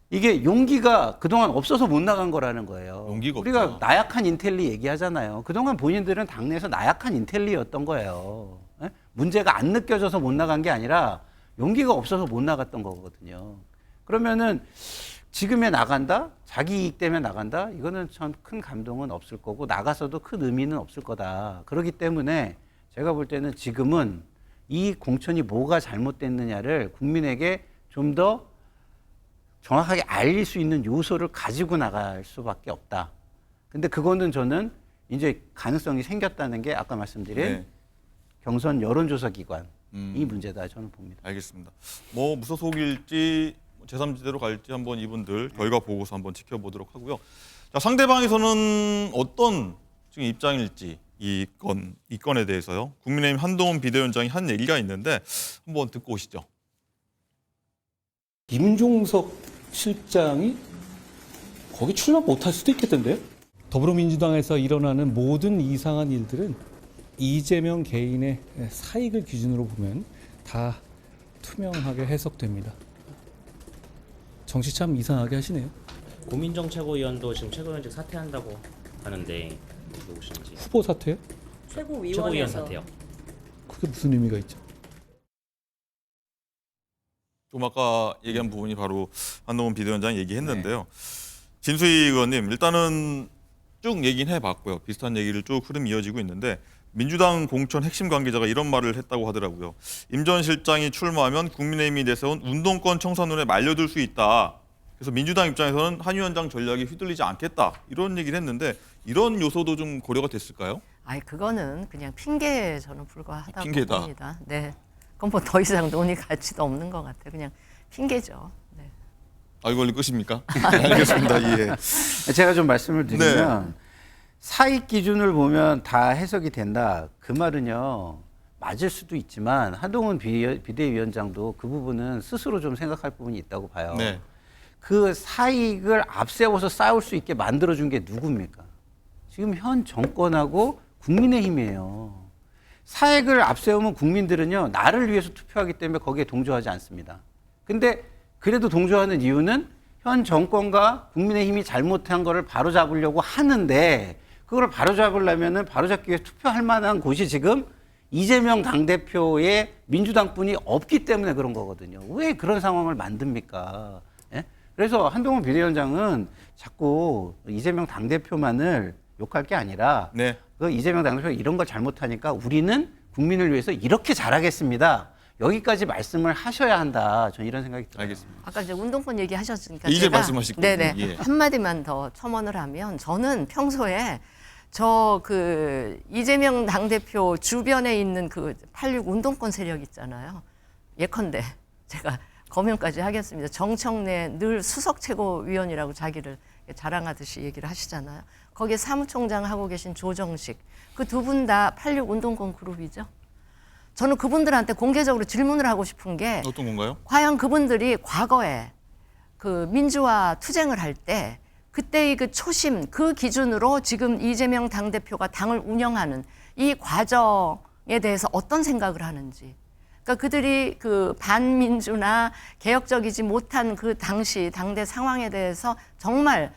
이게 용기가 그동안 없어서 못 나간 거라는 거예요. 용기가 우리가 없다. 나약한 인텔리 얘기하잖아요. 그동안 본인들은 당내에서 나약한 인텔리였던 거예요. 예? 문제가 안 느껴져서 못 나간 게 아니라 용기가 없어서 못 나갔던 거거든요. 그러면은 지금에 나간다? 자기 이익 때문에 나간다? 이거는 전 큰 감동은 없을 거고 나가서도 큰 의미는 없을 거다. 그렇기 때문에 제가 볼 때는 지금은 이 공천이 뭐가 잘못됐느냐를 국민에게 좀 더 정확하게 알릴 수 있는 요소를 가지고 나갈 수밖에 없다. 근데 그거는 저는 이제 가능성이 생겼다는 게 아까 말씀드린 네. 경선 여론조사 기관이 문제다 저는 봅니다. 알겠습니다. 뭐 무소속일지 제3지대로 갈지 한번 이분들 결과 보고서 한번 지켜보도록 하고요. 자, 상대방에서는 어떤 지금 입장일지 이 건에 대해서요. 국민의힘 한동훈 비대위원장이 한 얘기가 있는데 한번 듣고 오시죠. 임종석 실장이 거기 출마 못할 수도 있겠던데요? 더불어민주당에서 일어나는 모든 이상한 일들은 이재명 개인의 사익을 기준으로 보면 다 투명하게 해석됩니다. 정치 참 이상하게 하시네요. 고민정 최고위원도 지금 최고위원직 사퇴한다고 하는데 누구신지. 후보 사퇴요? 최고위원 사퇴요. 그게 무슨 의미가 있죠? 좀 아까 얘기한 부분이 바로 한동훈 비대위원장이 얘기했는데요. 진수희 의원님, 일단은 쭉 얘기는 해봤고요. 비슷한 얘기를 쭉 흐름이 이어지고 있는데 민주당 공천 핵심 관계자가 이런 말을 했다고 하더라고요. 임 전 실장이 출마하면 국민의힘이 내세운 운동권 청산론에 말려들 수 있다. 그래서 민주당 입장에서는 한 위원장 전략이 휘둘리지 않겠다. 이런 얘기를 했는데 이런 요소도 좀 고려가 됐을까요? 아이 그거는 그냥 핑계에 저는 불과하다고 핑계다. 봅니다. 네, 그건 뭐 더 이상 논의 가치도 없는 것 같아요. 그냥 핑계죠. 네. 아, 이걸로 끝입니까? 알겠습니다. 예. 제가 좀 말씀을 드리면 사익 기준을 보면 다 해석이 된다. 그 말은요. 맞을 수도 있지만 한동훈 비대위원장도 그 부분은 스스로 좀 생각할 부분이 있다고 봐요. 네. 그 사익을 앞세워서 싸울 수 있게 만들어준 게 누굽니까? 지금 현 정권하고 국민의힘이에요. 사익을 앞세우면 국민들은요. 나를 위해서 투표하기 때문에 거기에 동조하지 않습니다. 근데 그래도 동조하는 이유는 현 정권과 국민의힘이 잘못한 거를 바로잡으려고 하는데 그걸 바로잡으려면은 바로잡기 위해 투표할 만한 곳이 지금 이재명 당대표의 민주당뿐이 없기 때문에 그런 거거든요. 왜 그런 상황을 만듭니까? 예? 그래서 한동훈 비대위원장은 자꾸 이재명 당대표만을 욕할 게 아니라 그 이재명 당대표가 이런 걸 잘못하니까 우리는 국민을 위해서 이렇게 잘하겠습니다. 여기까지 말씀을 하셔야 한다. 저는 이런 생각이 들어요. 알겠습니다. 아까 이제 운동권 얘기하셨으니까 이제 제가 말씀하실 거고. 네네 예. 한마디만 더 첨언을 하면 저는 평소에 저 그 이재명 당대표 주변에 있는 그 86 운동권 세력 있잖아요. 예컨대 제가 거명까지 하겠습니다. 정청래 늘 수석 최고위원이라고 자기를 자랑하듯이 얘기를 하시잖아요. 거기에 사무총장 하고 계신 조정식 그 두 분 다 86 운동권 그룹이죠. 저는 그분들한테 공개적으로 질문을 하고 싶은 게 어떤 건가요? 과연 그분들이 과거에 그 민주화 투쟁을 할 때 그때의 그 초심, 그 기준으로 지금 이재명 당대표가 당을 운영하는 이 과정에 대해서 어떤 생각을 하는지. 그러니까 그들이 그 반민주나 개혁적이지 못한 그 당시 당대 상황에 대해서 정말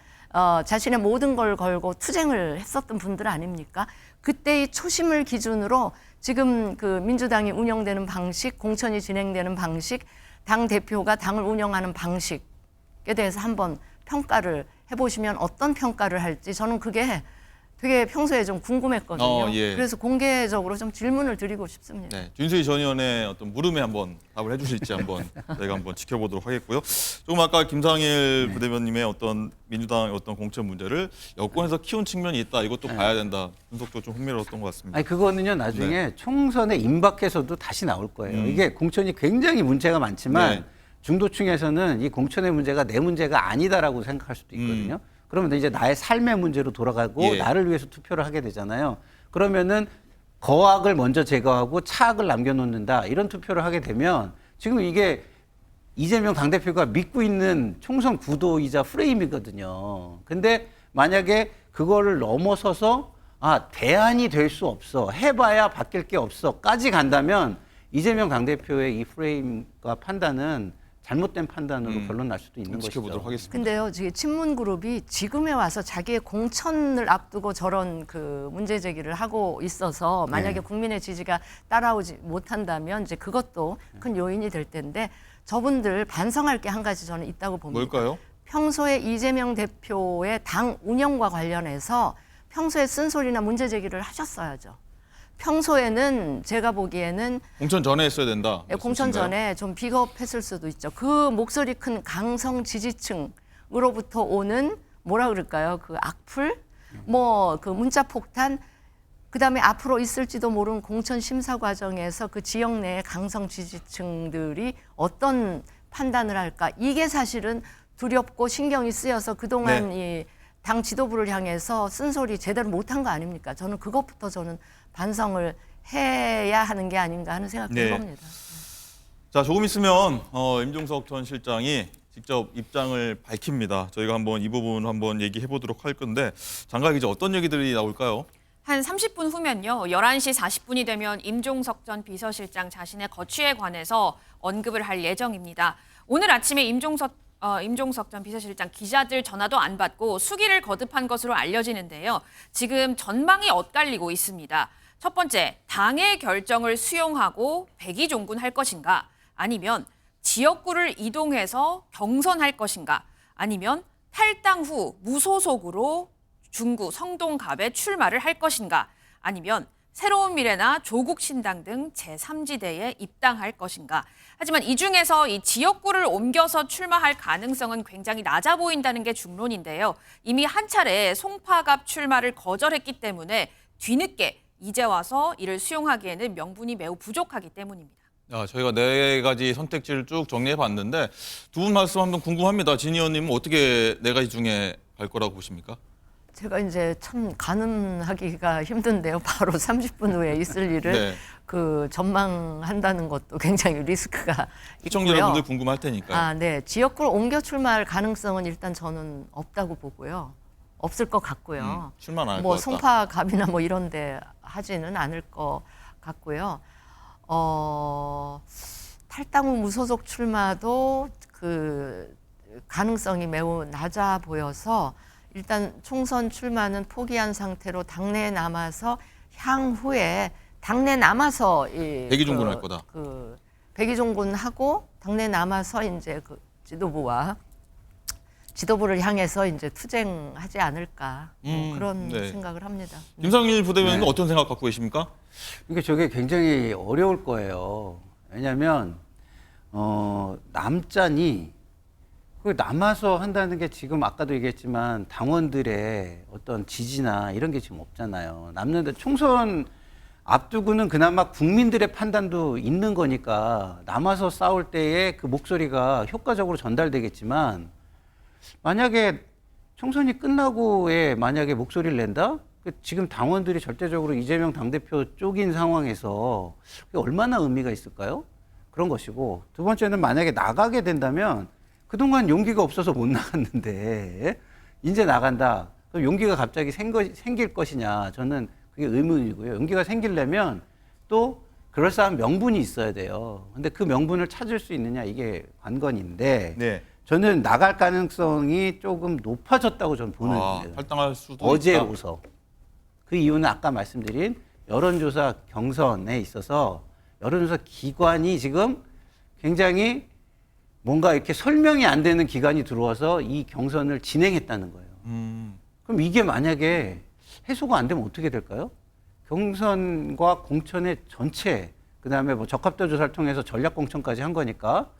자신의 모든 걸 걸고 투쟁을 했었던 분들 아닙니까? 그때의 초심을 기준으로 지금 그 민주당이 운영되는 방식, 공천이 진행되는 방식, 당 대표가 당을 운영하는 방식에 대해서 한번 평가를 해보시면 어떤 평가를 할지 저는 그게 되게 평소에 좀 궁금했거든요. 예. 그래서 공개적으로 좀 질문을 드리고 싶습니다. 네, 준수희 전 의원의 어떤 물음에 한번 답을 해주실지 한번 저희가 한번 지켜보도록 하겠고요. 조금 아까 김상일 부대변님의 어떤 민주당의 어떤 공천 문제를 여권에서 키운 측면이 있다. 이것도 봐야 된다. 분석도 좀 흥미로웠던 것 같습니다. 아니 그거는요 나중에 총선에 임박해서도 다시 나올 거예요. 이게 공천이 굉장히 문제가 많지만 중도층에서는 이 공천의 문제가 내 문제가 아니다라고 생각할 수도 있거든요. 그러면 이제 나의 삶의 문제로 돌아가고 나를 위해서 투표를 하게 되잖아요. 그러면은 거악을 먼저 제거하고 차악을 남겨놓는다. 이런 투표를 하게 되면 지금 이게 이재명 당대표가 믿고 있는 총선 구도이자 프레임이거든요. 근데 만약에 그거를 넘어서서 대안이 될 수 없어. 해봐야 바뀔 게 없어.까지 간다면 이재명 당대표의 이 프레임과 판단은 잘못된 판단으로 결론 날 수도 있는 것이죠. 지켜보도록 하겠습니다. 근데요, 지금 친문 그룹이 지금에 와서 자기의 공천을 앞두고 저런 그 문제 제기를 하고 있어서 만약에 국민의 지지가 따라오지 못한다면 이제 그것도 큰 요인이 될 텐데 저분들 반성할 게 한 가지 저는 있다고 봅니다. 뭘까요? 평소에 이재명 대표의 당 운영과 관련해서 평소에 쓴소리나 문제 제기를 하셨어야죠. 평소에는 제가 보기에는 공천 전에 했어야 된다. 공천 전에 좀 비겁했을 수도 있죠. 그 목소리 큰 강성 지지층으로부터 오는 뭐라 그럴까요? 그 악플, 뭐 그 문자 폭탄, 그다음에 앞으로 있을지도 모르는 공천 심사 과정에서 그 지역 내의 강성 지지층들이 어떤 판단을 할까? 이게 사실은 두렵고 신경이 쓰여서 그동안 이 당 지도부를 향해서 쓴소리 제대로 못한 거 아닙니까? 저는 그것부터 저는 반성을 해야 하는 게 아닌가 하는 생각이 듭니다. 자, 조금 있으면 임종석 전 실장이 직접 입장을 밝힙니다. 저희가 한번 이 부분 한번 얘기해 보도록 할 건데 장가 기자 어떤 얘기들이 나올까요? 한 30분 후면요. 11시 40분이 되면 임종석 전 비서실장 자신의 거취에 관해서 언급을 할 예정입니다. 오늘 아침에 임종석 전 비서실장 기자들 전화도 안 받고 수기를 거듭한 것으로 알려지는데요. 지금 전망이 엇갈리고 있습니다. 첫 번째, 당의 결정을 수용하고 백의종군할 것인가? 아니면 지역구를 이동해서 경선할 것인가? 아니면 탈당 후 무소속으로 중구 성동갑에 출마를 할 것인가? 아니면 새로운 미래나 조국신당 등 제3지대에 입당할 것인가? 하지만 이 중에서 이 지역구를 옮겨서 출마할 가능성은 굉장히 낮아 보인다는 게 중론인데요. 이미 한 차례 송파갑 출마를 거절했기 때문에 뒤늦게 이제 와서 이를 수용하기에는 명분이 매우 부족하기 때문입니다. 저희가 4가지 선택지를 쭉 정리해 봤는데 두 분 말씀 한번 궁금합니다. 진 의원님은 어떻게 4가지 중에 갈 거라고 보십니까? 제가 이제 참 가늠하기가 힘든데요. 바로 30분 후에 있을 일을 네. 그 전망한다는 것도 굉장히 리스크가 시청자 있고요. 여러분들 궁금할 테니까요. 네. 지역구를 옮겨 출마할 가능성은 일단 저는 없다고 보고요. 없을 것 같고요. 출마는 안 할 것 뭐 같다. 송파갑이나 뭐 이런 데 하지는 않을 것 같고요. 탈당 후 무소속 출마도 그 가능성이 매우 낮아 보여서 일단 총선 출마는 포기한 상태로 당내에 남아서 향후에 당내 남아서 백의종군 할 거다. 백의종군하고 당내 남아서 이제 그 지도부를 향해서 이제 투쟁하지 않을까 그런 네. 생각을 합니다. 김상일 부대변인은 어떤 생각 갖고 계십니까? 이게 저게 굉장히 어려울 거예요. 왜냐하면 남짠이 그 남아서 한다는 게 지금 아까도 얘기했지만 당원들의 어떤 지지나 이런 게 지금 없잖아요. 남는데 총선 앞두고는 그나마 국민들의 판단도 있는 거니까 남아서 싸울 때의 그 목소리가 효과적으로 전달되겠지만 만약에 총선이 끝나고에 만약에 목소리를 낸다? 지금 당원들이 절대적으로 이재명 당대표 쪽인 상황에서 그게 얼마나 의미가 있을까요? 그런 것이고 두 번째는 만약에 나가게 된다면 그동안 용기가 없어서 못 나갔는데 이제 나간다. 그럼 용기가 갑자기 생길 것이냐. 저는 그게 의문이고요. 용기가 생기려면 또 그럴싸한 명분이 있어야 돼요. 근데 그 명분을 찾을 수 있느냐 이게 관건인데 네. 저는 나갈 가능성이 조금 높아졌다고 저는 보는 거예요. 탈당할 수도 어제로서. 그 이유는 아까 말씀드린 여론조사 경선에 있어서 여론조사 기관이 지금 굉장히 뭔가 이렇게 설명이 안 되는 기관이 들어와서 이 경선을 진행했다는 거예요. 그럼 이게 만약에 해소가 안 되면 어떻게 될까요? 경선과 공천의 전체, 그 다음에 뭐 적합도 조사를 통해서 전략공천까지 한 거니까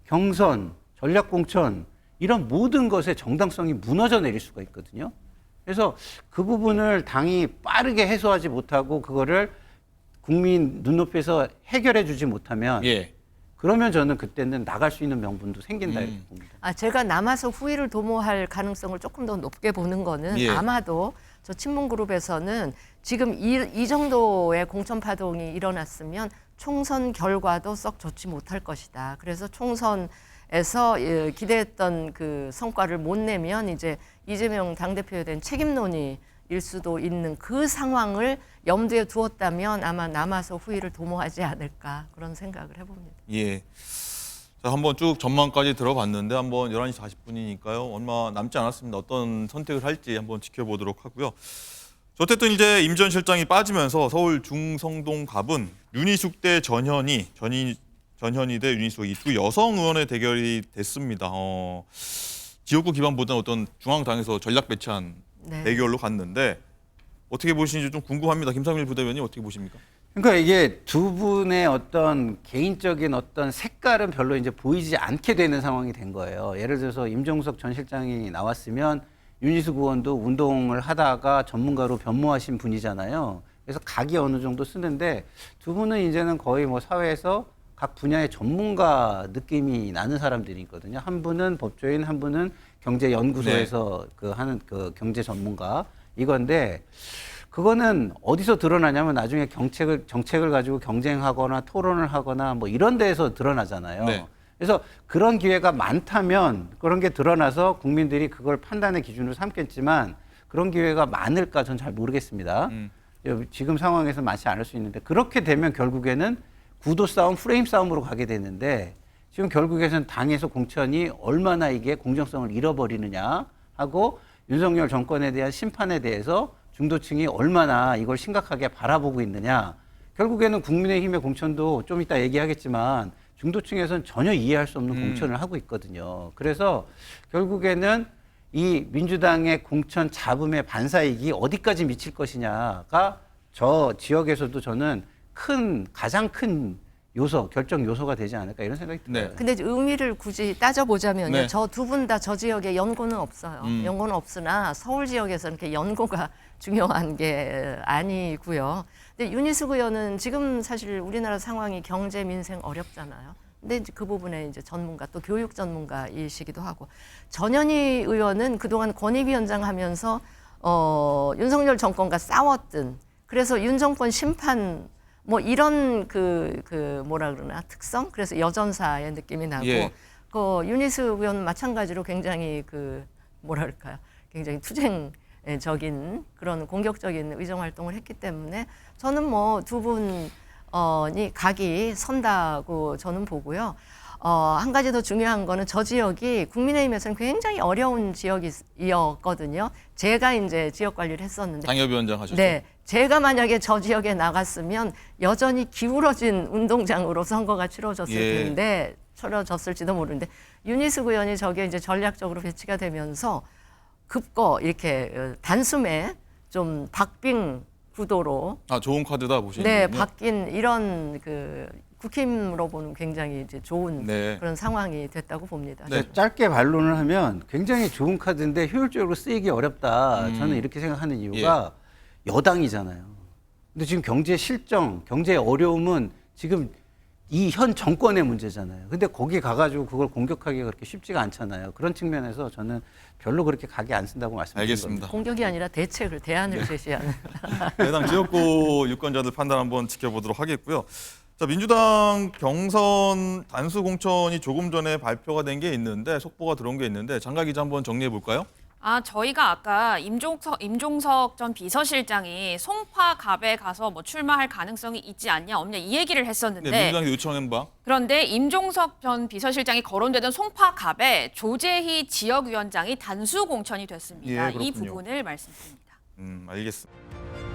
경선, 전략공천, 이런 모든 것의 정당성이 무너져 내릴 수가 있거든요. 그래서 그 부분을 당이 빠르게 해소하지 못하고 그거를 국민 눈높이에서 해결해 주지 못하면 그러면 저는 그때는 나갈 수 있는 명분도 생긴다 이렇게 봅니다. 제가 남아서 후위를 도모할 가능성을 조금 더 높게 보는 거는 아마도 저 친문그룹에서는 지금 이 정도의 공천 파동이 일어났으면 총선 결과도 썩 좋지 못할 것이다. 그래서 총선에서 기대했던 그 성과를 못 내면 이제 이재명 당대표에 대한 책임론이 일 수도 있는 그 상황을 염두에 두었다면 아마 남아서 후위를 도모하지 않을까 그런 생각을 해봅니다. 예. 자, 한번 쭉 전망까지 들어봤는데 한번 11시 40분이니까요. 얼마 남지 않았습니다. 어떤 선택을 할지 한번 지켜보도록 하고요. 어쨌든 이제 임 전 실장이 빠지면서 서울 중성동 갑은 윤희숙 대 전현희 대 윤희숙 이 두 여성 의원의 대결이 됐습니다. 지역구 기반보다는 어떤 중앙당에서 전략 배치한 대결로 갔는데 어떻게 보시는지 좀 궁금합니다. 김상일 부대변인 어떻게 보십니까? 그러니까 이게 두 분의 어떤 개인적인 어떤 색깔은 별로 이제 보이지 않게 되는 상황이 된 거예요. 예를 들어서 임종석 전 실장이 나왔으면 윤희숙 의원도 운동을 하다가 전문가로 변모하신 분이잖아요. 그래서 각이 어느 정도 쓰는데 두 분은 이제는 거의 뭐 사회에서 각 분야의 전문가 느낌이 나는 사람들이 있거든요. 한 분은 법조인, 한 분은 경제연구소에서 하는 그 경제 전문가 이건데 그거는 어디서 드러나냐면 나중에 정책을 가지고 경쟁하거나 토론을 하거나 뭐 이런 데에서 드러나잖아요. 그래서 그런 기회가 많다면 그런 게 드러나서 국민들이 그걸 판단의 기준으로 삼겠지만 그런 기회가 많을까 전 잘 모르겠습니다. 지금 상황에서 많지 않을 수 있는데 그렇게 되면 결국에는 구도 싸움, 프레임 싸움으로 가게 되는데 지금 결국에는 당에서 공천이 얼마나 이게 공정성을 잃어버리느냐 하고 윤석열 정권에 대한 심판에 대해서 중도층이 얼마나 이걸 심각하게 바라보고 있느냐. 결국에는 국민의힘의 공천도 좀 이따 얘기하겠지만 중도층에서는 전혀 이해할 수 없는 공천을 하고 있거든요. 그래서 결국에는 이 민주당의 공천 잡음의 반사이익이 어디까지 미칠 것이냐가 저 지역에서도 저는 가장 큰 요소, 결정 요소가 되지 않을까 이런 생각이 들어요. 네. 근데 의미를 굳이 따져보자면요. 네. 저 두 분 다 저 지역에 연고는 없어요. 연고는 없으나 서울 지역에서는 이렇게 연고가 중요한 게 아니고요. 근데 윤희숙 의원은 지금 사실 우리나라 상황이 경제 민생 어렵잖아요. 근데 이제 그 부분에 이제 전문가 또 교육 전문가이시기도 하고 전현희 의원은 그동안 권익위원장 하면서 윤석열 정권과 싸웠던 그래서 윤 정권 심판 뭐 이런 뭐라 그러나 특성 그래서 여전사의 느낌이 나고 예. 그 윤희숙 의원 마찬가지로 굉장히 뭐랄까요 굉장히 투쟁적인 그런 공격적인 의정 활동을 했기 때문에 저는 뭐 두 분이 각이 선다고 저는 보고요. 한 가지 더 중요한 거는 저 지역이 국민의힘에서는 굉장히 어려운 지역이었거든요. 제가 이제 지역 관리를 했었는데. 당협위원장 하셨죠? 네. 제가 만약에 저 지역에 나갔으면 여전히 기울어진 운동장으로 선거가 치러졌을 텐데, 치러졌을지도 모르는데, 윤희숙 의원이 저게 이제 전략적으로 배치가 되면서 급거 이렇게 단숨에 좀 박빙 구도로. 좋은 카드다 보시는군요. 네, 바뀐 이런 국힘으로 보는 굉장히 이제 좋은 그런 상황이 됐다고 봅니다. 네. 짧게 반론을 하면 굉장히 좋은 카드인데 효율적으로 쓰이기 어렵다. 저는 이렇게 생각하는 이유가 여당이잖아요. 근데 지금 경제 실정, 경제 어려움은 지금 이 현 정권의 문제잖아요. 근데 거기 가가지고 그걸 공격하기가 그렇게 쉽지가 않잖아요. 그런 측면에서 저는 별로 그렇게 각이 안 쓴다고 말씀드립니다. 알겠습니다. 공격이 아니라 대책을, 대안을 제시하는. 해당 지역구 유권자들 판단 한번 지켜보도록 하겠고요. 자, 민주당 경선 단수 공천이 조금 전에 발표가 된 게 있는데 속보가 들어온 게 있는데 장가 기자 한번 정리해 볼까요? 저희가 아까 임종석 전 비서실장이 송파갑에 가서 뭐 출마할 가능성이 있지 않냐 없냐 이 얘기를 했었는데 네, 민주당이 요청한 바. 그런데 임종석 전 비서실장이 거론되던 송파갑에 조재희 지역위원장이 단수 공천이 됐습니다. 예, 이 그렇군요. 부분을 말씀드립니다. 알겠습니다.